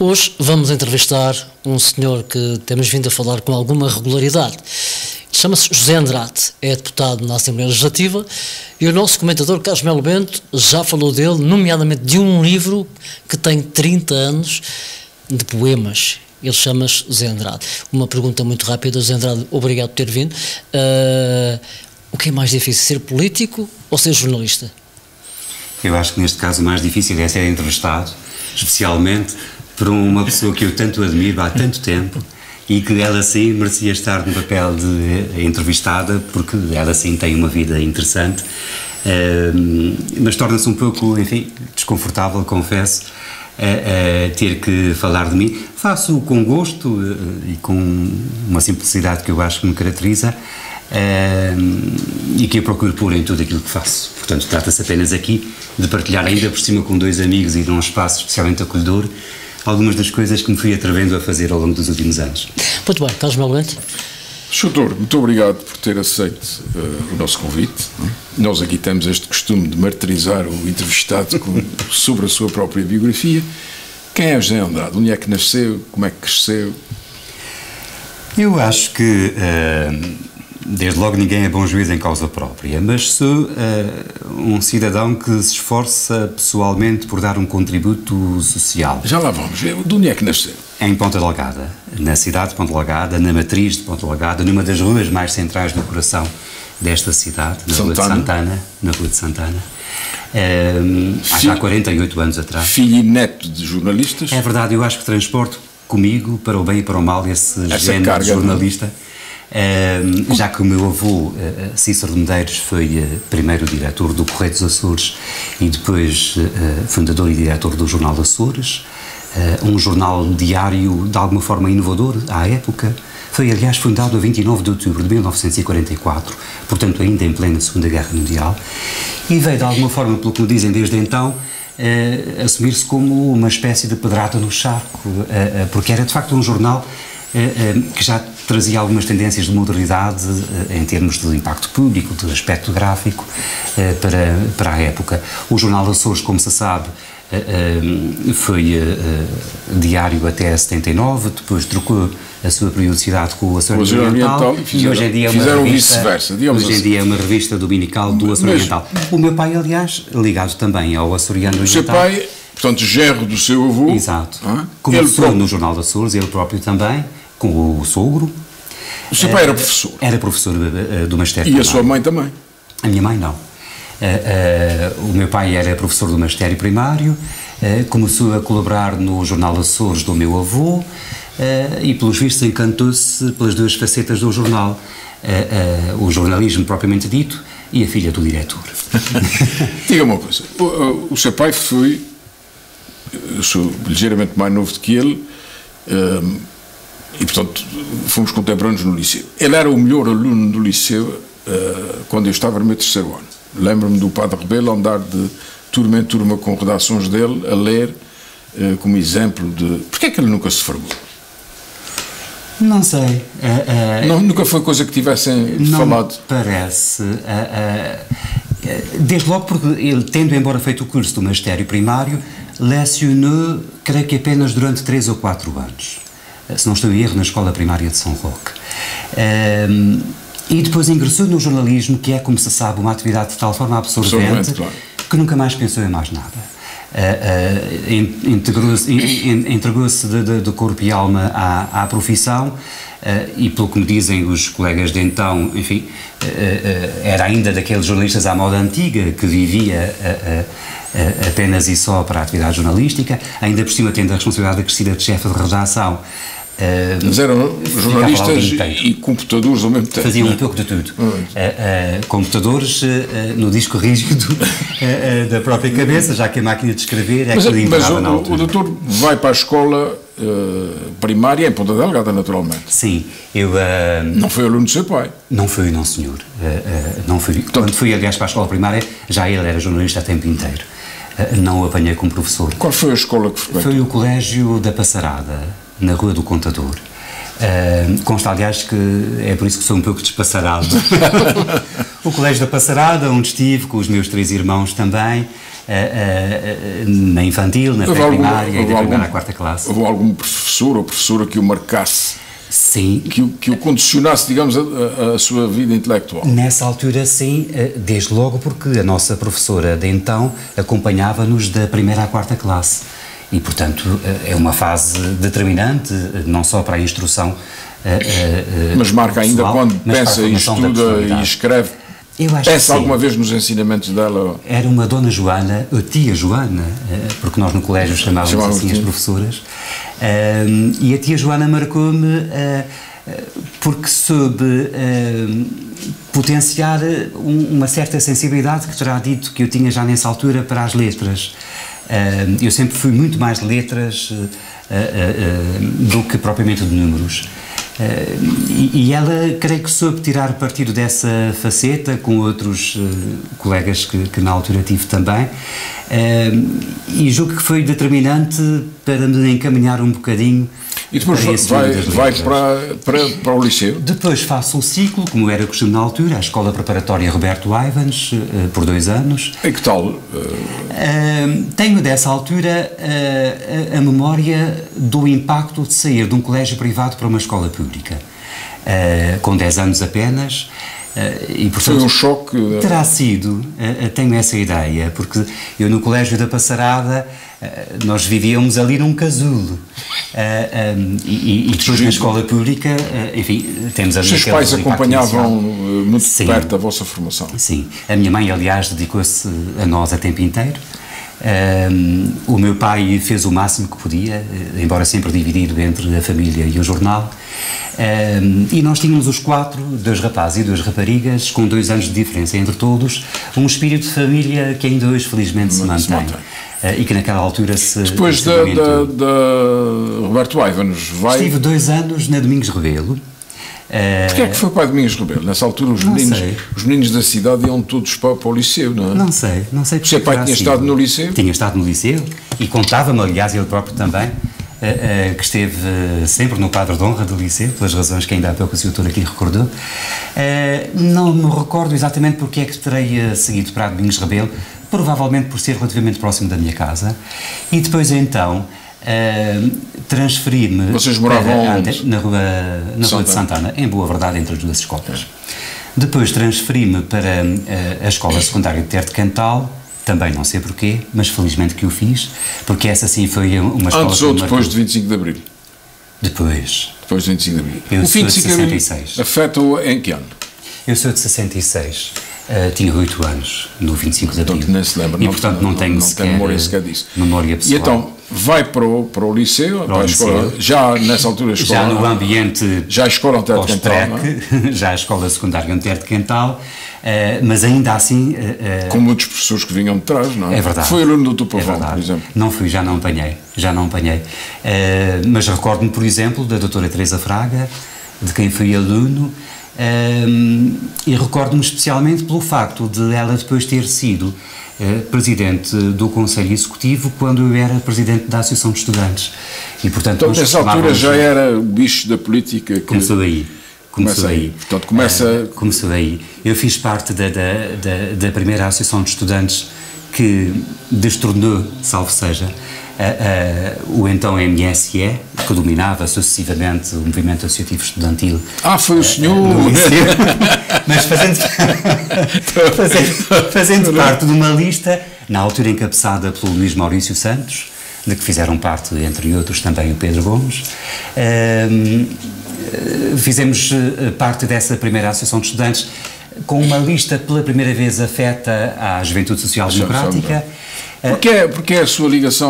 Hoje vamos entrevistar um senhor que temos vindo a falar com alguma regularidade. Chama-se José Andrade, é deputado na Assembleia Legislativa e o nosso comentador Carlos Melo Bento já falou dele, nomeadamente de um livro que tem 30 anos de poemas. Ele chama-se José Andrade. Uma pergunta muito rápida, José Andrade, obrigado por ter vindo. O que é mais difícil, ser político ou ser jornalista? Eu acho que neste caso o mais difícil é ser entrevistado, especialmente por uma pessoa que eu tanto admiro há tanto tempo e que ela sim merecia estar no papel de entrevistada, porque ela sim tem uma vida interessante, mas torna-se um pouco, enfim, desconfortável, confesso, ter que falar de mim. Faço com gosto e com uma simplicidade que eu acho que me caracteriza, e que eu procuro pôr em tudo aquilo que faço. Portanto, trata-se apenas aqui de partilhar, ainda por cima com dois amigos e num espaço especialmente acolhedor, algumas das coisas que me fui atrevendo a fazer ao longo dos últimos anos. Muito bem, Carlos Melo Bento. Doutor, muito obrigado por ter aceito o nosso convite. Nós aqui temos este costume de martirizar o entrevistado sobre a sua própria biografia. Quem é José Andrade? Onde é que nasceu? Como é que cresceu? Eu acho que, desde logo, ninguém é bom juiz em causa própria, mas sou um cidadão que se esforça pessoalmente por dar um contributo social. Já lá vamos. De onde é que nasceu? Em Ponta Delgada, na cidade de Ponta Delgada, na matriz de Ponta Delgada, numa das ruas mais centrais do coração desta cidade, na Rua de Santana. Na Rua de Santana. Há já 48 anos atrás. Filho e neto de jornalistas? É verdade, eu acho que transporto comigo, para o bem e para o mal, esse género de jornalista. Já que o meu avô, Cícero de Medeiros, foi primeiro diretor do Correio dos Açores e depois fundador e diretor do Jornal Açores, um jornal diário de alguma forma inovador à época. Foi, aliás, fundado a 29 de outubro de 1944, portanto ainda em plena Segunda Guerra Mundial, e veio de alguma forma, pelo que me dizem desde então, assumir-se como uma espécie de pedrada no charco, porque era de facto um jornal que já trazia algumas tendências de modernidade em termos de impacto público, de aspecto gráfico para a época. O Jornal Açores, como se sabe, foi diário até 79, depois trocou a sua periodicidade com o Açores Oriental e hoje em dia é uma revista dominical do Açores Oriental. O meu pai, aliás, ligado também ao Açoriano Oriental. O seu pai, portanto, genro do seu avô. Exato. Começou no Jornal Açores, ele próprio também, com o sogro. O seu pai era professor? Era professor do magistério. E a sua mãe também? A minha mãe não. O meu pai era professor do magistério primário, começou a colaborar no Jornal Açores do meu avô e, pelos vistos, encantou-se pelas duas facetas do jornal, o jornalismo propriamente dito e a filha do diretor. Diga-me uma coisa, o seu pai foi, eu sou ligeiramente mais novo do que ele, e, portanto, fomos contemporâneos no liceu. Ele era o melhor aluno do liceu quando eu estava no meu terceiro ano. Lembro-me do Padre Rebelo andar de turma em turma com redações dele, a ler, como exemplo de... Porquê é que ele nunca se formou? Não sei. Nunca foi coisa que tivessem falado? Não parece. Desde logo porque ele, tendo embora feito o curso do magistério primário, lecionou, creio que apenas durante 3 ou 4 anos. Se não estou em erro, na Escola Primária de São Roque. E depois ingressou no jornalismo, que é, como se sabe, uma atividade de tal forma absorvente, claro, que nunca mais pensou em mais nada. Entregou-se de corpo e alma à profissão, e pelo que me dizem os colegas de então, enfim, era ainda daqueles jornalistas à moda antiga, que vivia apenas e só para a atividade jornalística, ainda por cima tendo a responsabilidade acrescida de chefe de redação. Mas eram jornalistas e computadores ao mesmo tempo. Faziam um pouco de tudo. Computadores no disco rígido da própria cabeça, já que a máquina de escrever é que lhe integrava na altura. O doutor vai para a escola primária em Ponta Delgada, naturalmente. Sim. Não foi aluno do seu pai? Não fui, não senhor. Não fui. Quando fui, aliás, para a escola primária, já ele era jornalista a tempo inteiro. Não o apanhei como professor. Qual foi a escola que frequentou? Foi o Colégio da Passarada, na Rua do Contador. Consta, aliás, que é por isso que sou um pouco despassarado. O Colégio da Passarada, onde estive com os meus 3 irmãos também, na infantil, na pré-primária e da primeira à quarta classe. Houve algum professor ou professora que o marcasse? Sim. Que o condicionasse, digamos, a sua vida intelectual? Nessa altura, sim, desde logo porque a nossa professora de então acompanhava-nos da primeira à quarta classe. E, portanto, é uma fase determinante, não só para a instrução mas marca ainda pessoal, quando pensa e estuda e escreve. Pensa alguma vez nos ensinamentos dela? Era uma dona Joana, a tia Joana, porque nós no colégio chamávamos assim as professoras, e a tia Joana marcou-me porque soube potenciar uma certa sensibilidade que terá dito que eu tinha já nessa altura para as letras. Eu sempre fui muito mais de letras do que propriamente de números. E ela, creio que soube tirar partido dessa faceta com outros colegas que na altura tive também, e julgo que foi determinante para me encaminhar um bocadinho. E depois vai para o liceu? Depois faço um ciclo, como era costume na altura, a Escola Preparatória Roberto Ivans, por 2 anos. E que tal? Tenho dessa altura a memória do impacto de sair de um colégio privado para uma escola pública, com 10 anos apenas. E, portanto, foi um choque? Terá sido, tenho essa ideia, porque eu no Colégio da Passarada nós vivíamos ali num casulo, e depois na escola pública, enfim, temos ali... Os seus pais acompanhavam muito perto a vossa formação? Sim, a minha mãe, aliás, dedicou-se a nós a tempo inteiro. O meu pai fez o máximo que podia, embora sempre dividido entre a família e o jornal, e nós tínhamos os 4, 2 rapazes e 2 raparigas, com 2 anos de diferença entre todos, um espírito de família que ainda hoje felizmente se mantém. E que naquela altura se... Depois da Roberto Ivans Estive 2 anos na Domingos Rebelo. Porquê é que foi para Domingos Rebelo? Nessa altura os meninos da cidade iam todos para o liceu, não é? Não sei. O seu pai tinha estado no liceu? Tinha estado no liceu e contava-me, aliás, ele próprio também, que esteve sempre no quadro de honra do liceu, pelas razões que ainda há pouco o senhor aqui recordou. Não me recordo exatamente porque é que terei seguido para Domingos Rebelo, provavelmente por ser relativamente próximo da minha casa, e depois então transferi-me. Vocês moravam na rua de Santana, em boa verdade, entre as 2 escolas. Depois transferi-me para a escola secundária de Terre de Cantal, também não sei porquê, mas felizmente que o fiz, porque essa sim foi uma escola... Antes ou depois de 25 de Abril? Depois. Depois de 25 de Abril. Eu sou de 66. Afeta-o em que ano? Eu sou de 66. Tinha 8 anos no 25 de Abril. Portanto, nem se lembra. E, portanto, não tenho sequer disso. Memória pessoal. E então, vai para o liceu, para a escola, já nessa altura a escola... Já no ambiente... Já a escola Onter de Cantal, já a escola secundária Onter de Cantal, mas ainda assim... Com muitos professores que vinham de trás, não é? É verdade. Foi aluno do Dr. Pavão, por exemplo. Não fui, já não apanhei. Mas recordo-me, por exemplo, da doutora Teresa Fraga, de quem fui aluno, e recordo-me especialmente pelo facto de ela depois ter sido presidente do Conselho Executivo quando eu era presidente da Associação de Estudantes. E, portanto, então, nessa altura já era o bicho da política que... Começou aí. Portanto, começou aí. Eu fiz parte da primeira Associação de Estudantes que destornou, salvo seja, o então MSE, que dominava sucessivamente o movimento associativo estudantil. Foi o senhor! Mas fazendo parte de uma lista, na altura encabeçada pelo Luís Maurício Santos, de que fizeram parte, entre outros, também o Pedro Gomes. Fizemos parte dessa primeira Associação de Estudantes com uma lista pela primeira vez afeta à Juventude Social Democrática. Porque é a sua ligação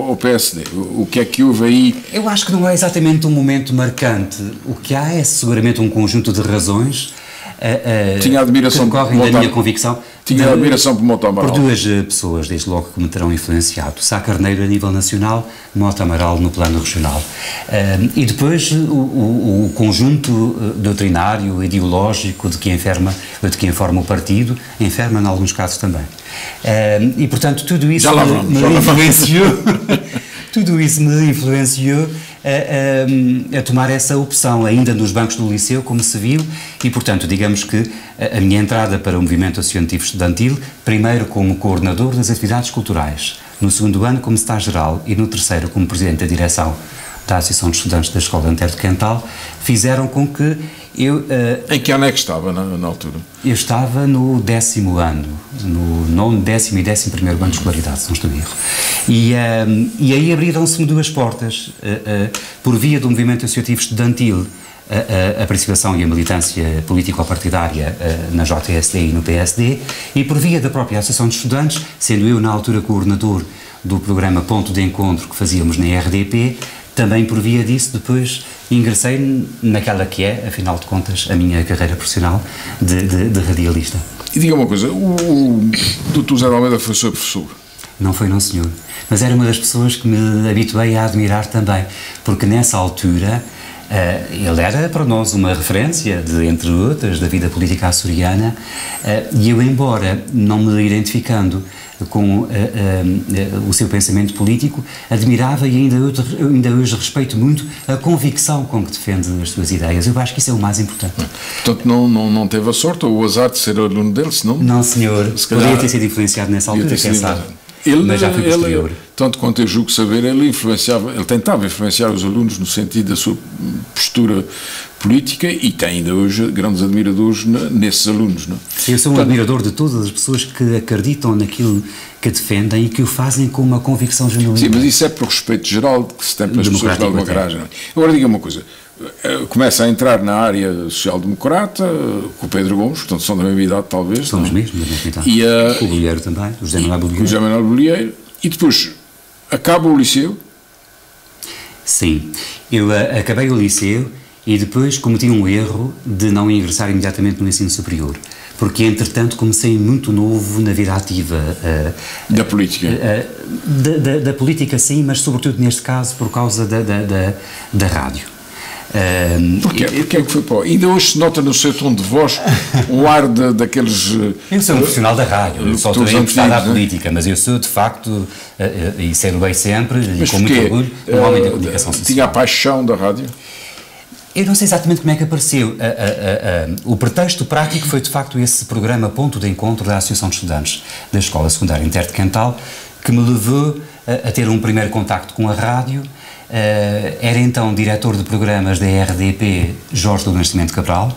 ao PSD? O que é que houve aí? Eu acho que não é exatamente um momento marcante. O que há é seguramente um conjunto de razões tinha admiração que decorrem da minha convicção. Tinha admiração por Mota Amaral. Por 2 pessoas, desde logo, que me terão influenciado. Sá Carneiro a nível nacional, Mota Amaral no plano regional. E depois o conjunto doutrinário, ideológico de que informa o partido, enferma em alguns casos também. E, portanto, tudo isso me influenciou tudo isso me influenciou a tomar essa opção, ainda nos bancos do liceu, como se viu, e, portanto, digamos que a minha entrada para o movimento associativo estudantil, primeiro como coordenador das atividades culturais, no segundo ano como secretário-geral e no terceiro como presidente da direção da Associação de Estudantes da Escola Antero de Quental, fizeram com que eu... Em que ano é que estava na altura? Eu estava no 10º ano, no 9º, 10º e 11º ano de escolaridade, se não estou a erro. E aí abriram-se-me duas portas, por via do movimento associativo estudantil, a participação e a militância político-partidária na JSD e no PSD, e por via da própria Associação de Estudantes, sendo eu na altura coordenador do programa Ponto de Encontro que fazíamos na RDP, também por via disso depois ingressei naquela que é, afinal de contas, a minha carreira profissional de radialista. E diga uma coisa, o Dr. José de Almeida foi seu professor? Não foi, não senhor, mas era uma das pessoas que me habituei a admirar também, porque nessa altura ele era para nós uma referência, entre outras, da vida política açoriana, e eu, embora não me identificando com o seu pensamento político, admirava e ainda hoje respeito muito a convicção com que defende as suas ideias. Eu acho que isso é o mais importante. Portanto, não teve a sorte ou o azar de ser aluno dele, senão... Não, senhor. Poderia ter sido influenciado nessa altura, quem sabe. Mas já foi posterior. Tanto quanto eu julgo saber, ele tentava influenciar os alunos no sentido da sua postura política e tem ainda hoje grandes admiradores nesses alunos. Não? Eu sou um admirador de todas as pessoas que acreditam naquilo que defendem e que o fazem com uma convicção genuína. Sim, mas isso é por respeito geral que se tem pelas pessoas de alguma garagem. Agora diga uma coisa, começa a entrar na área social-democrata com o Pedro Gomes, portanto são da mesma idade talvez. Somos mesmo da mesma idade. O Bolieiro também, o José Manuel Bolieiro. E depois acaba o liceu? Sim, eu acabei o liceu e depois cometi um erro de não ingressar imediatamente no ensino superior, porque entretanto comecei muito novo na vida ativa. Da política? Da política, sim, mas sobretudo neste caso por causa da rádio. Porquê é que foi para... Ainda hoje se nota no seu tom de voz um ar daqueles... Eu sou um profissional da rádio, só estou interessado à política, mas eu sou de facto, e sendo sempre, e com muito orgulho, um homem da comunicação social. Tinha a paixão da rádio? Eu não sei exatamente como é que apareceu. O pretexto prático foi de facto esse programa Ponto de Encontro da Associação de Estudantes da Escola Secundária Antero de Quental, que me levou a ter um primeiro contacto com a rádio. Era então diretor de programas da RDP Jorge do Nascimento Cabral,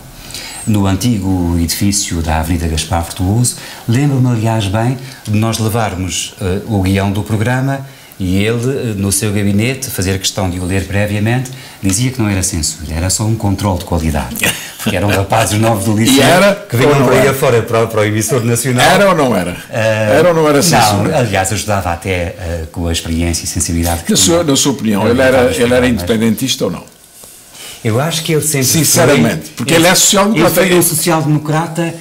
no antigo edifício da Avenida Gaspar Virtuoso. Lembro-me, aliás, bem de nós levarmos o guião do programa e ele, no seu gabinete, fazer questão de o ler previamente, dizia que não era censura, era só um controle de qualidade. Porque eram rapazes novos do liceu que vinham para aí afora para o emissor nacional. Era ou não era? Era ou não era censura? Não, aliás, ajudava até com a experiência e sensibilidade que na sua opinião, ele era independentista ou não? Eu acho que ele sempre sinceramente, porque ele é social-democrata. Ele foi um social-democrata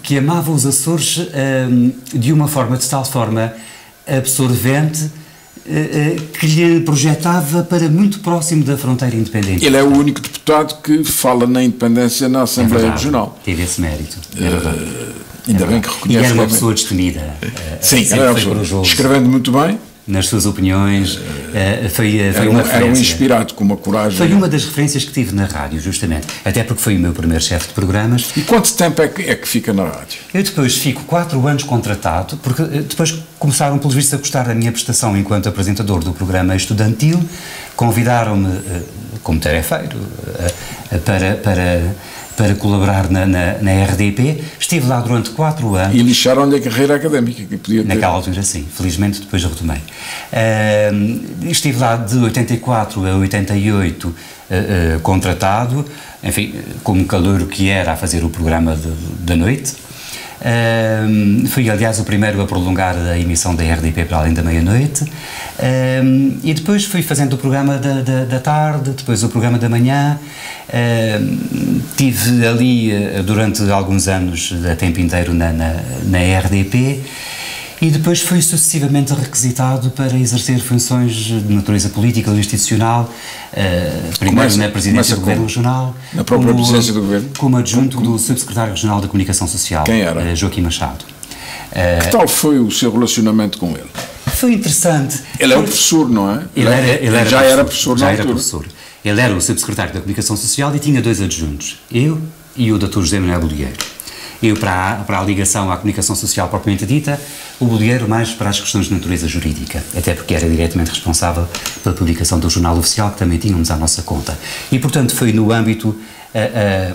que amava os Açores de tal forma absorvente, que lhe projetava para muito próximo da fronteira independente. Ele é o único deputado que fala na independência na Assembleia Regional. Teve esse mérito. É verdade. Ainda bem que reconhece. E era uma pessoa destemida. Sim, era uma pessoa escrevendo muito bem. Nas suas opiniões, foi uma referência. Era um inspirado, com uma coragem. Foi uma das referências que tive na rádio, justamente. Até porque foi o meu primeiro chefe de programas. E quanto tempo é que fica na rádio? Eu depois fico 4 anos contratado, porque depois começaram, pelos vistos, a gostar da minha prestação enquanto apresentador do programa estudantil. Convidaram-me, como tarefeiro, para colaborar na RDP. Estive lá durante 4 anos. E lixaram-lhe a carreira académica que podia ter. Naquela altura, sim. Felizmente, depois retomei. Estive lá de 84 a 88 contratado, enfim, como calouro que era a fazer o programa da noite. Fui, aliás, o primeiro a prolongar a emissão da RDP para além da meia-noite, e depois fui fazendo o programa da tarde, depois o programa da manhã. Tive ali durante alguns anos, a tempo inteiro, na RDP, e depois fui sucessivamente requisitado para exercer funções de natureza política ou institucional, primeiro na presidência do Governo Regional, na própria presidência do Governo, como adjunto do subsecretário regional da Comunicação Social, quem era? Joaquim Machado. Que tal foi o seu relacionamento com ele? Foi interessante. Ele é um professor, não é? Ele já era professor na altura. Ele era o subsecretário da Comunicação Social e tinha 2 adjuntos, eu e o Dr. José Manuel Bolieiro. Eu para a ligação à comunicação social propriamente dita, o Bolieiro mais para as questões de natureza jurídica, até porque era diretamente responsável pela publicação do Jornal Oficial, que também tínhamos à nossa conta. E, portanto, foi no âmbito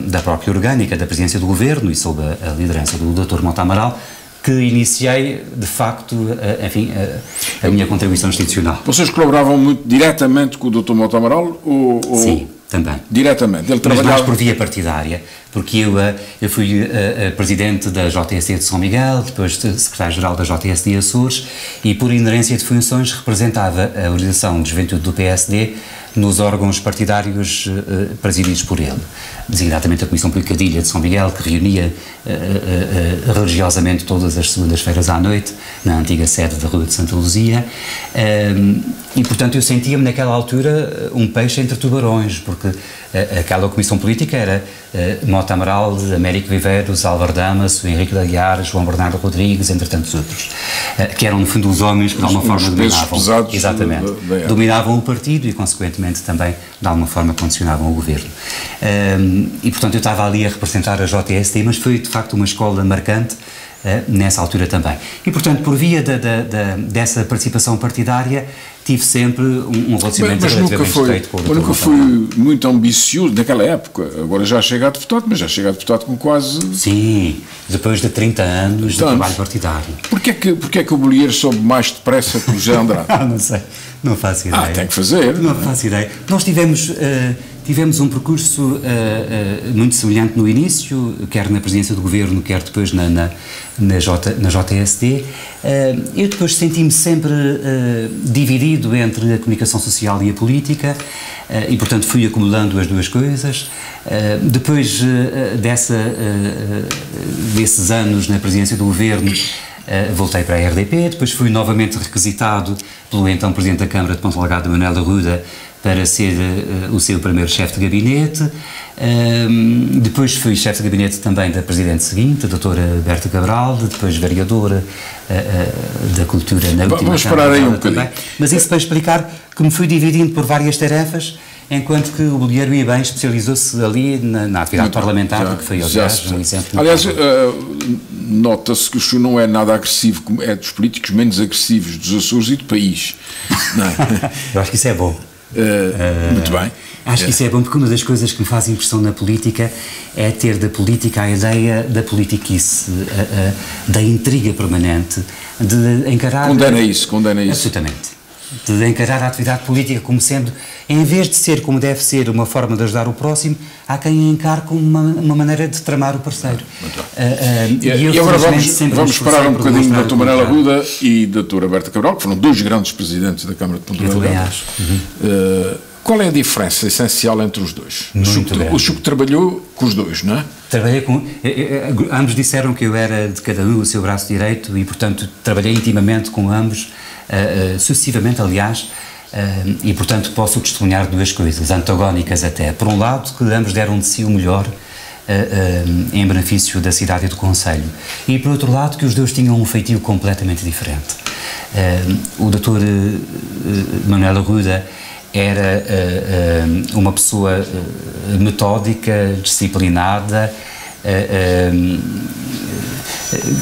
da própria orgânica da presidência do Governo e sob a liderança do Dr. Mota Amaral que iniciei, de facto, a minha contribuição institucional. Vocês colaboravam muito diretamente com o Dr. Mota Amaral? Sim, também. Diretamente? Ele trabalhava... Mas mais por via partidária, porque eu fui presidente da JSD de São Miguel, depois secretário-geral da JSD de Açores, e por inerência de funções representava a organização de juventude do PSD nos órgãos partidários presididos por ele, designadamente a Comissão Política de Ilha de São Miguel, que reunia religiosamente todas as segundas-feiras à noite, na antiga sede da Rua de Santa Luzia, e portanto eu sentia-me naquela altura um peixe entre tubarões, porque aquela comissão política era Mota Amaral, Américo Viveiros, Álvaro Damas, Henrique de Aguiar, João Bernardo Rodrigues, entre tantos outros, que eram no fundo os homens que de alguma forma dominavam, exatamente, dominavam o partido e consequentemente também de alguma forma condicionavam o governo. E portanto eu estava ali a representar a JSD, mas foi de facto uma escola marcante nessa altura também. E portanto por via dessa participação partidária tive sempre um relacionamento relativamente estreito com o Dr. Mas nunca fui muito ambicioso naquela época, agora já chega a deputado, mas já chega a deputado com quase... Sim, depois de 30 anos de trabalho partidário. Porquê é que o Bolieiro soube mais depressa que o José Andrade? Não sei, não faço ideia. Tem que fazer. Não faço ideia. Nós tivemos um percurso muito semelhante no início, quer na presidência do governo, quer depois na JSD. Eu depois senti-me sempre dividido entre a comunicação social e a política e, portanto, fui acumulando as duas coisas. Depois desses anos na presidência do governo, voltei para a RDP, depois fui novamente requisitado pelo então Presidente da Câmara de Ponta Delgada, Manuel Arruda, para ser o seu primeiro chefe de gabinete. Depois fui chefe de gabinete também da Presidente seguinte, a doutora Berta Cabral, depois vereadora da Cultura na última Vamos parar aí um bocadinho. Mas isso para explicar que me fui dividindo por várias tarefas, enquanto que o Bolieiro ia bem, especializou-se ali na atividade parlamentar, que foi, aliás, um exemplo. Aliás, nota-se que o senhor não é nada agressivo, é dos políticos menos agressivos dos Açores e do país. Não é? Eu acho que isso é bom. Muito bem. Acho que isso é bom, porque uma das coisas que me faz impressão na política é ter da política a ideia da politiquice, da intriga permanente, de encarar... Condena isso. Absolutamente. De encarar a atividade política como sendo, em vez de ser como deve ser uma forma de ajudar o próximo, há quem encare como uma maneira de tramar o parceiro. E agora vamos parar um bocadinho da Dr. Manuel Arruda e da Dra. Berta Cabral, que foram dois grandes presidentes da Câmara de Ponta Delgada. Eu também acho. Qual é a diferença essencial entre os dois? O Chuco trabalhou com os dois, não é? Trabalhei com... ambos disseram que eu era de cada um o seu braço direito e, portanto, trabalhei intimamente com ambos, sucessivamente, aliás, e, portanto, posso testemunhar duas coisas, antagónicas até. Por um lado, que ambos deram de si o melhor em benefício da cidade e do concelho. E, por outro lado, que os dois tinham um feitio completamente diferente. O Dr. Manuel Arruda era uma pessoa metódica, disciplinada,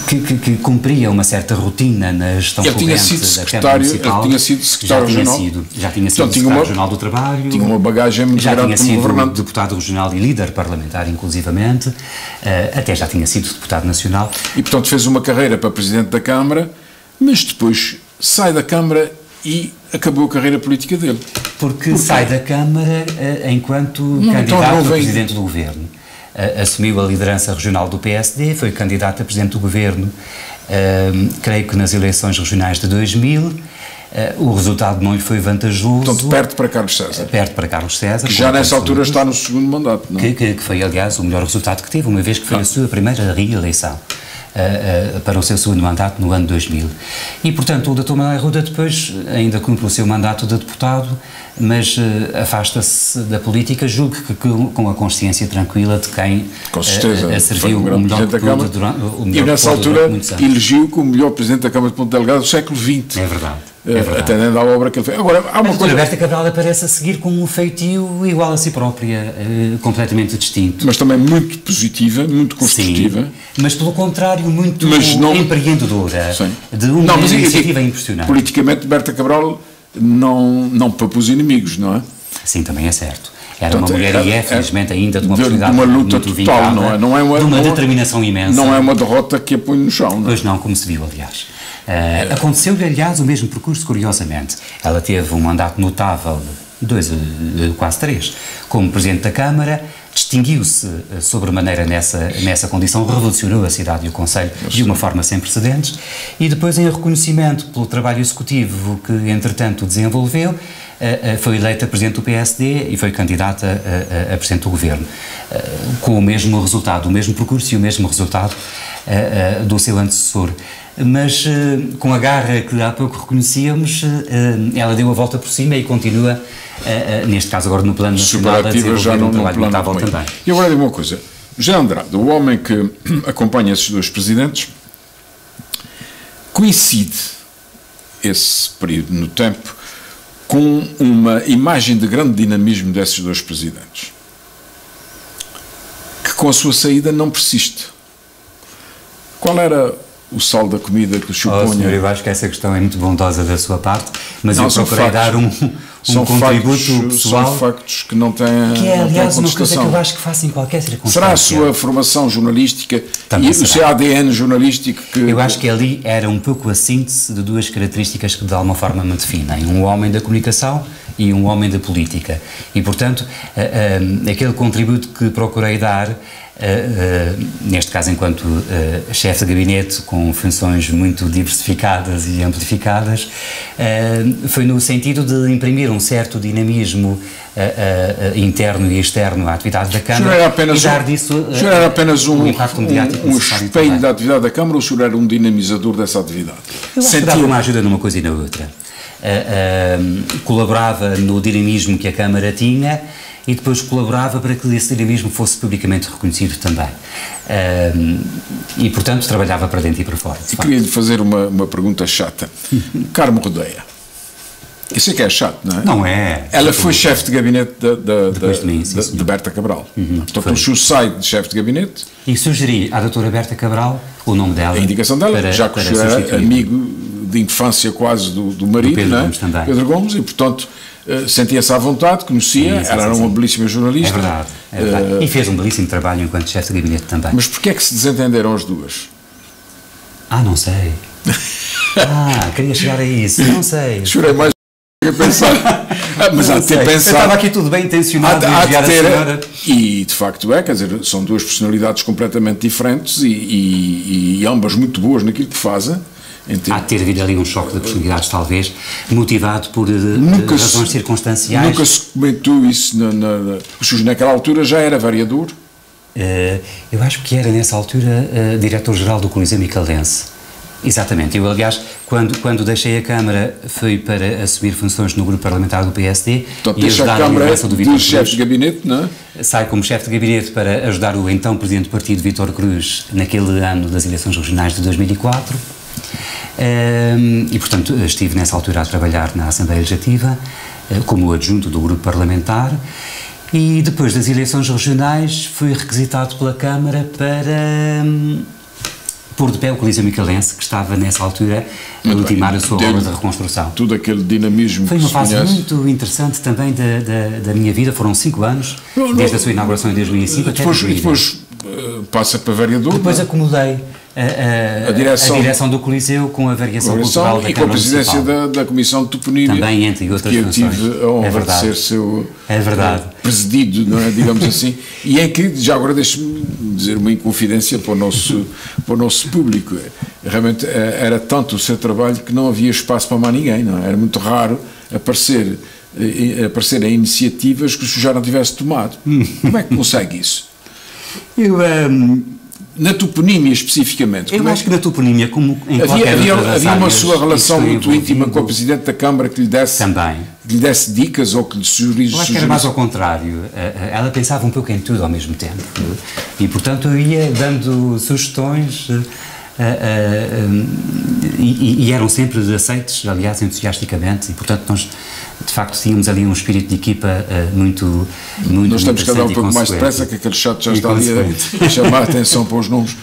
que cumpria uma certa rotina na gestão corrente da Câmara Municipal. Ele tinha sido secretário-geral. Já tinha sido secretário-geral do Trabalho. Tinha uma bagagem muito grande como governante. Já tinha sido deputado regional e líder parlamentar, inclusivamente. Até já tinha sido deputado nacional. E, portanto, fez uma carreira para presidente da Câmara, mas depois sai da Câmara e acabou a carreira política dele. Porque sai da Câmara enquanto candidato a presidente do governo. Assumiu a liderança regional do PSD, foi candidato a presidente do governo, creio que nas eleições regionais de 2000, o resultado não lhe foi vantajoso. Portanto, perto para Carlos César. Perto para Carlos César. Que já nessa altura está no segundo mandato, não é? Que foi, aliás, o melhor resultado que teve, uma vez que foi a sua primeira reeleição. para o seu segundo mandato no ano 2000. E, portanto, o Dr. Manuel Arruda depois ainda cumpre o seu mandato de deputado, mas afasta-se da política, julgo que com a consciência tranquila de quem com certeza, serviu o melhor durante e nessa altura elegeu como o melhor Presidente da Câmara de Ponta Delgado do século XX. É verdade. Atendendo à obra que ele fez. Agora, há uma coisa. A Berta Cabral aparece a seguir com um feitio igual a si própria, completamente distinto. Mas também muito positiva, muito construtiva. Sim, mas pelo contrário, muito empreendedora. Sim. De uma iniciativa impressionante. Politicamente, Berta Cabral não propôs inimigos, não é? Sim, também é certo. Era uma mulher e felizmente ainda de uma personalidade uma luta muito total, vincada, não é? De uma determinação imensa. Não é uma derrota que a põe no chão, não é? Pois não, como se viu, aliás. Aconteceu-lhe, aliás, o mesmo percurso, curiosamente. Ela teve um mandato notável, quase 3, como Presidente da Câmara, distinguiu-se sobremaneira nessa condição, revolucionou a cidade e o Conselho de uma forma sem precedentes, e depois, em reconhecimento pelo trabalho executivo que, entretanto, desenvolveu, foi eleita Presidente do PSD e foi candidata a Presidente do Governo, com o mesmo resultado, o mesmo percurso e o mesmo resultado do seu antecessor. Mas com a garra que há pouco reconhecíamos, ela deu a volta por cima e continua, neste caso agora no plano nacional, a desenvolver um trabalho notável também. E agora digo uma coisa, José Andrade, o homem que acompanha esses dois presidentes, coincide esse período no tempo com uma imagem de grande dinamismo desses dois presidentes, que com a sua saída não persiste. Qual era o sal da comida que o supunha? Senhor, eu acho que essa questão é muito bondosa da sua parte, mas não, eu procurei dar um contributo pessoal. São factos que não têm. Que é, aliás, uma coisa que eu acho que faço em qualquer circunstância. Será a sua formação jornalística também e o seu ADN jornalístico que. Eu acho que ali era um pouco a síntese de duas características que de alguma forma me definem: um homem da comunicação e um homem da política. E, portanto, aquele contributo que procurei dar, neste caso enquanto chefe de gabinete com funções muito diversificadas e amplificadas, foi no sentido de imprimir um certo dinamismo interno e externo à atividade da Câmara e dar disso o senhor era apenas um impacto mediático espelho da atividade da Câmara, ou o senhor era um dinamizador dessa atividade? Eu acho que dava uma ajuda numa coisa e na outra. Colaborava no dinamismo que a Câmara tinha e depois colaborava para que esse dinamismo fosse publicamente reconhecido também. E, portanto, trabalhava para dentro e para fora. E queria-lhe fazer uma pergunta chata. Carmo Rodeia. Eu sei que é chato, não é? Não é. Ela foi chefe de gabinete de Berta Cabral. Portanto, o senhor sai de chefe de gabinete. E sugeri à doutora Berta Cabral o nome dela. A indicação dela, já que o senhor era amigo de infância quase do marido, Pedro não é? Gomes também. Pedro Gomes, e portanto sentia-se à vontade, conhecia, ela era uma belíssima jornalista. É verdade. E fez um belíssimo trabalho enquanto chefe de gabinete também. Mas porquê é que se desentenderam as duas? Não sei. Queria chegar a isso, não sei. Chorei mais a pensar. Mas há de ter pensado. Eu estava aqui tudo bem intencionado e de facto quer dizer, são duas personalidades completamente diferentes e ambas muito boas naquilo que fazem. Há de ter havido ali um choque de personalidades, talvez, motivado por razões circunstanciais. Nunca se comentou isso. O senhor naquela altura já era vereador? Eu acho que era nessa altura diretor-geral do Coliseu Micalense. Exatamente. Eu, aliás, quando deixei a Câmara, fui para assumir funções no grupo parlamentar do PSD. Então, deixa a Câmara de chefe de gabinete, não é? Saio como chefe de gabinete para ajudar o então presidente do partido, Vítor Cruz, naquele ano das eleições regionais de 2004. E, portanto, estive nessa altura a trabalhar na Assembleia Legislativa como adjunto do grupo parlamentar e depois das eleições regionais fui requisitado pela Câmara para pôr de pé o Coliseu Micalense, que estava nessa altura a ultimar a sua obra de reconstrução. Tudo aquele dinamismo. Foi uma fase muito interessante também da minha vida, foram 5 anos, desde a sua inauguração em 2005 até depois passa para vereador. Depois acomodei a direção do Coliseu com a variação cultural da Câmara e com a presidência da Comissão de Toponímia, também entre outras funções. Que eu tive a honra de ser seu presidido, não é, digamos assim, e em que, já agora deixe-me dizer uma inconfidência para o nosso público, realmente era tanto o seu trabalho que não havia espaço para mais ninguém, não é? Era muito raro aparecerem iniciativas que o senhor já não tivesse tomado. Como é que consegue isso? Eu na toponímia especificamente. Eu acho que na toponímia, como em qualquer outra havia uma sua relação muito íntima com o Presidente da Câmara que lhe desse dicas ou que lhe sugerisse. Eu acho que era mais ao contrário. Ela pensava um pouco em tudo ao mesmo tempo. E, portanto, eu ia dando sugestões e eram sempre aceites, aliás, entusiasticamente. E, portanto, nós, de facto, tínhamos ali um espírito de equipa muito nós temos que andar um pouco mais depressa, que aquele chato já está ali a chamar a atenção para os números.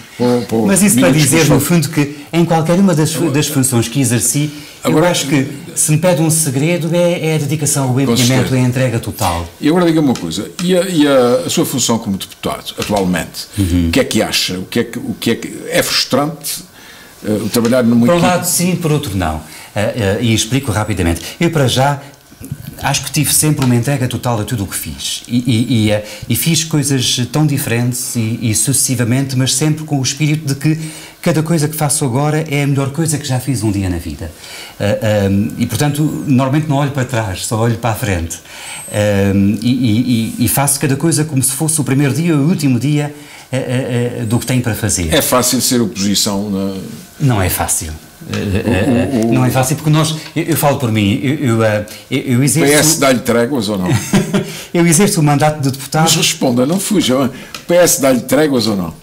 Mas isso para dizer, no fundo, que em qualquer uma das funções que exerci, eu acho que se me pede um segredo é a dedicação, o empenhamento, a entrega total. E agora diga-me uma coisa, e a sua função como deputado, atualmente, o que é que acha? O que é frustrante trabalhar numa equipe? Por um lado sim, por outro não. E explico rapidamente. Eu, para já, acho que tive sempre uma entrega total a tudo o que fiz e fiz coisas tão diferentes e sucessivamente, mas sempre com o espírito de que cada coisa que faço agora é a melhor coisa que já fiz um dia na vida. E, portanto, normalmente não olho para trás, só olho para a frente. E faço cada coisa como se fosse o primeiro dia ou o último dia do que tenho para fazer. É fácil ser oposição? Não é fácil. Não é fácil porque eu falo por mim, eu exerço... O PS dá-lhe tréguas ou não? Eu exerço o mandato de deputado... Mas responda, não fuja, o PS dá-lhe tréguas ou não?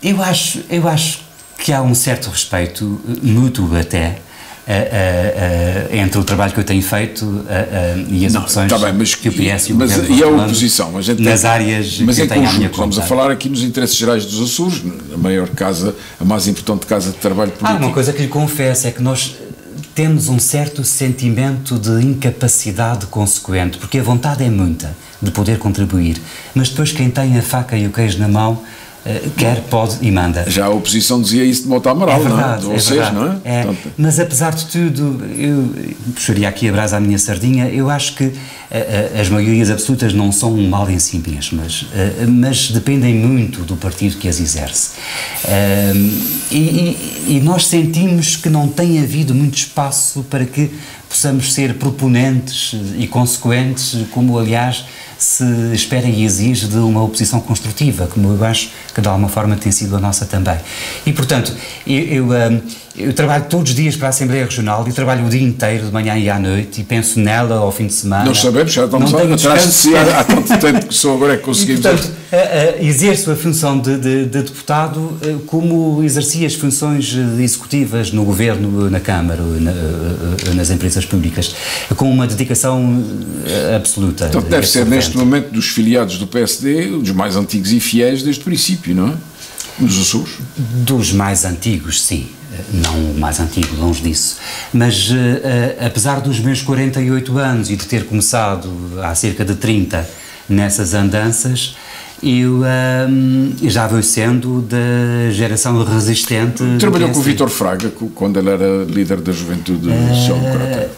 Eu acho que há um certo respeito mútuo até entre o trabalho que eu tenho feito e as opções que o PS e o governo e a oposição, nas áreas que eu tenho à minha conta. Estamos a falar aqui nos interesses gerais dos Açores, a maior casa, a mais importante casa de trabalho político. Uma coisa que lhe confesso é que nós temos um certo sentimento de incapacidade consequente, porque a vontade é muita de poder contribuir, mas depois quem tem a faca e o queijo na mão quer, pode e manda. Já a oposição dizia isso de Mota Amaral, verdade, não é? De vocês, não é? Portanto... Mas apesar de tudo, eu puxaria aqui a brasa à minha sardinha, eu acho que as maiorias absolutas não são um mal em si mesmas, mas dependem muito do partido que as exerce. E nós sentimos que não tem havido muito espaço para que possamos ser proponentes e consequentes, como aliás se espera e exige de uma oposição construtiva, como eu acho que de alguma forma tem sido a nossa também. E portanto, eu trabalho todos os dias para a Assembleia Regional e trabalho o dia inteiro, de manhã e à noite, e penso nela ao fim de semana. Nós sabemos, já estamos atrás de si há tanto tempo que só agora é que conseguimos. E, portanto, exerço a função de deputado como exerci as funções executivas no Governo, na Câmara, nas empresas públicas, com uma dedicação absoluta. Então deve ser neste momento dos filiados do PSD, dos mais antigos e fiéis desde o princípio, não é? Nos Açores? Dos mais antigos, sim. Não o mais antigo, longe disso. Mas, apesar dos meus 48 anos e de ter começado há cerca de 30 nessas andanças, eu já vou sendo da geração resistente. Trabalhou com o Vítor Fraga quando ele era líder da Juventude Social-Democrata?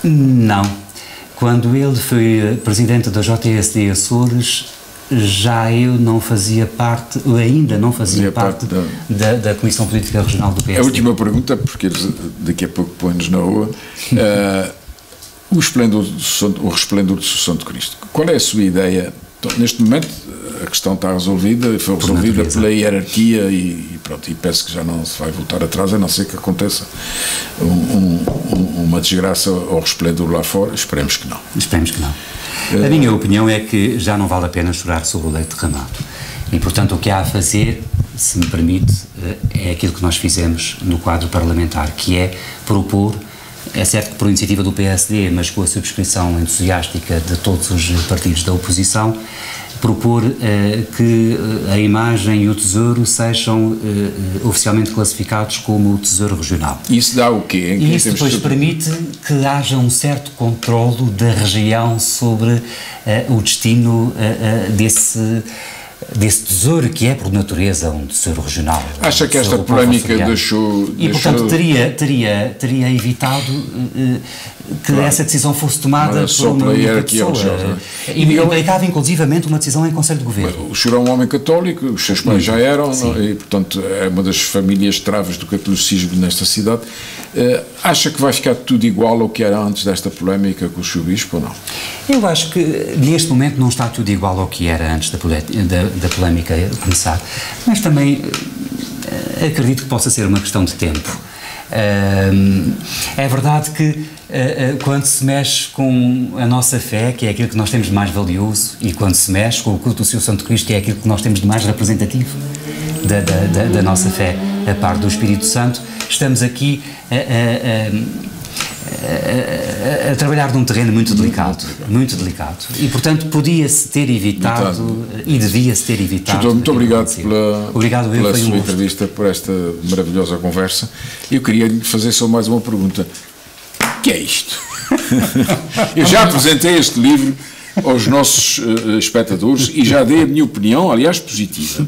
Não. Quando ele foi presidente da JSD Açores, já eu não fazia parte, ou ainda não fazia parte da Comissão Política Regional do PSD. A última pergunta, porque eles daqui a pouco põem-nos na rua, o resplendor do Santo Cristo. Qual é a sua ideia? Então, neste momento a questão está resolvida, foi resolvida pela hierarquia e pronto, e penso que já não se vai voltar atrás, a não ser que aconteça uma desgraça ao resplendor lá fora. Esperemos que não. Esperemos que não. A minha opinião é que já não vale a pena chorar sobre o leite derramado. E, portanto, o que há a fazer, se me permite, é aquilo que nós fizemos no quadro parlamentar, que é propor, é certo que por iniciativa do PSD, mas com a subscrição entusiástica de todos os partidos da oposição, propor que a imagem e o tesouro sejam oficialmente classificados como o tesouro regional. Isso dá o quê? E isso depois permite que haja um certo controlo da região sobre o destino desse tesouro que é, por natureza, um tesouro regional. Acha que esta polémica deixou... E, portanto, teria evitado que essa decisão fosse tomada por uma única pessoa. E implicava inclusivamente uma decisão em Conselho de Governo. O senhor é um homem católico, os seus pais já eram, e portanto é uma das famílias travas do catolicismo nesta cidade. Acha que vai ficar tudo igual ao que era antes desta polémica com o Sr. Bispo ou não? Eu acho que neste momento não está tudo igual ao que era antes da polémica começar, mas também acredito que possa ser uma questão de tempo. É verdade que quando se mexe com a nossa fé, que é aquilo que nós temos de mais valioso, e quando se mexe com o culto do Seu Santo Cristo, que é aquilo que nós temos de mais representativo da nossa fé, a par do Espírito Santo, estamos aqui a trabalhar num terreno muito delicado, e portanto podia-se ter evitado e devia-se ter evitado. Doutor, muito obrigado pela sua entrevista, por esta maravilhosa conversa. Eu queria lhe fazer só mais uma pergunta. O que é isto? Eu já apresentei este livro aos nossos espectadores e já dei a minha opinião, aliás, positiva.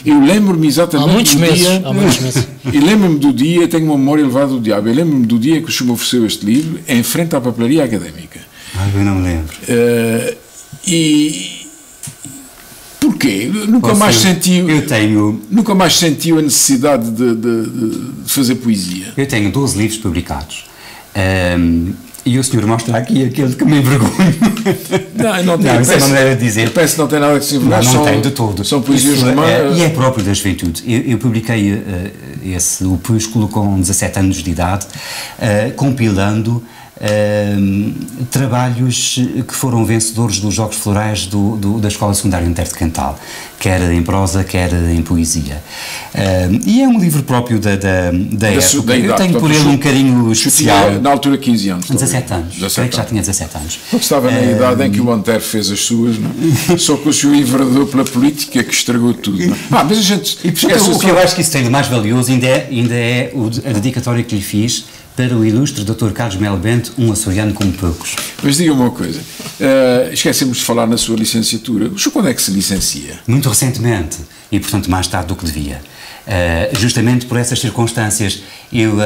Eu lembro-me exatamente há muitos meses. E lembro-me do dia, tenho uma memória elevada do diabo, eu lembro-me do dia que o senhor me ofereceu este livro em frente à papelaria académica. Eu não me lembro. E porquê? Nunca mais sentiu a necessidade de fazer poesia. Eu tenho 12 livros publicados. E o senhor mostra aqui aquele que me envergonha. Não tem. Isso é uma maneira de dizer. Parece que não tem nada que se envergonhar. Não tem de todo. São poesias romãs. E é próprio da juventude. Eu publiquei esse opúsculo com 17 anos de idade, compilando trabalhos que foram vencedores dos Jogos Florais da Escola Secundária Inter de Cantal, quer em prosa, quer em poesia. E é um livro próprio da época. Eu tenho por ele um carinho especial. Na altura 15 anos. 17 anos. Creio que já tinha 17 anos. Estava na idade em que o Antero fez as suas, não? Só que o senhor enveredou pela política que estragou tudo. Não? Mas a gente... E portanto, o que eu acho que isso tem de mais valioso ainda é a dedicatória que lhe fiz para o ilustre Dr. Carlos Melo Bento, um açoriano como poucos. Mas diga uma coisa, esquecemos de falar na sua licenciatura. O senhor quando é que se licencia? Muito recentemente, e portanto mais tarde do que devia. Justamente por essas circunstâncias, eu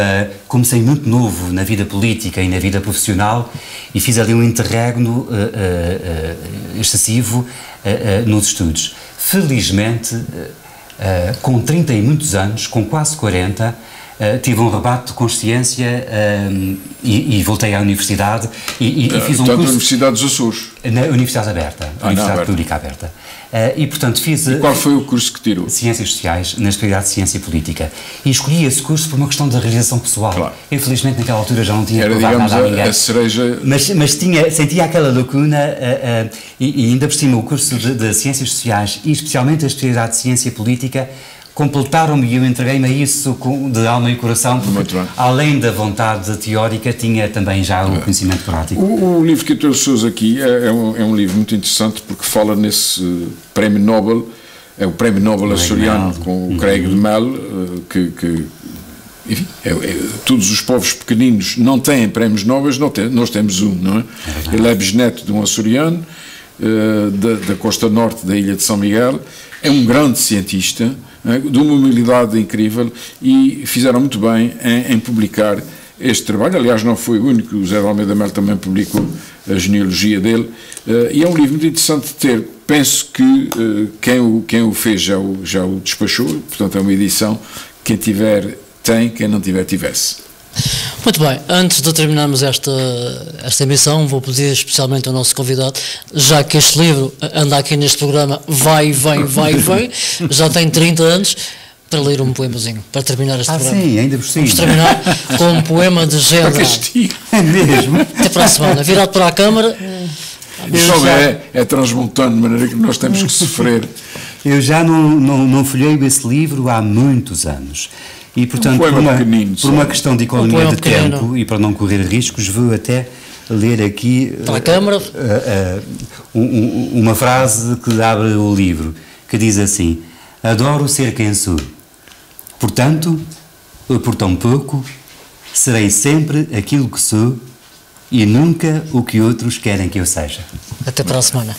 comecei muito novo na vida política e na vida profissional e fiz ali um interregno excessivo nos estudos. Felizmente, com 30 e muitos anos, com quase 40, tive um rebate de consciência e voltei à universidade e fiz um curso... na Universidade dos Açores? Na Universidade Aberta, Universidade Pública Aberta. E portanto fiz... E qual foi o curso que tirou? Ciências Sociais, na especialidade de Ciência Política. E escolhi esse curso por uma questão de realização pessoal. Claro. Eu felizmente naquela altura já não tinha provado nada a ninguém. A cereja... Mas sentia aquela lacuna e ainda por cima o curso de Ciências Sociais e especialmente a especialidade de Ciência Política completaram-me e eu entreguei-me a isso de alma e coração, porque além da vontade teórica tinha também já o conhecimento prático. O livro que eu trouxe aqui é um livro muito interessante porque fala nesse Prémio Nobel, é o Prémio Nobel açoriano com o Craig de Mel, enfim, todos os povos pequeninos não têm prémios Nobel, nós temos um, não é? Ele é bisneto de um açoriano da costa norte da ilha de São Miguel, é um grande cientista, de uma humildade incrível e fizeram muito bem em publicar este trabalho. Aliás, não foi o único, o José de Almeida Melo também publicou a genealogia dele e é um livro muito interessante de ter. Penso que quem o fez já o despachou, portanto é uma edição, quem tiver tem, quem não tiver tivesse. Muito bem, antes de terminarmos esta emissão, vou pedir especialmente ao nosso convidado, já que este livro anda aqui neste programa, vai e vem, já tem 30 anos, para ler um poemazinho, para terminar este programa. Sim, ainda por cima. Vamos terminar com um poema de G. É mesmo? Até para a semana, virado para a câmara. É transmontano, de maneira que nós temos que sofrer. Eu já não folhei esse livro há muitos anos. E, portanto, por uma questão de economia de tempo e para não correr riscos, vou até ler aqui para a Câmara uma frase que abre o livro, que diz assim: adoro ser quem sou, portanto, por tão pouco, serei sempre aquilo que sou e nunca o que outros querem que eu seja. Até para a semana.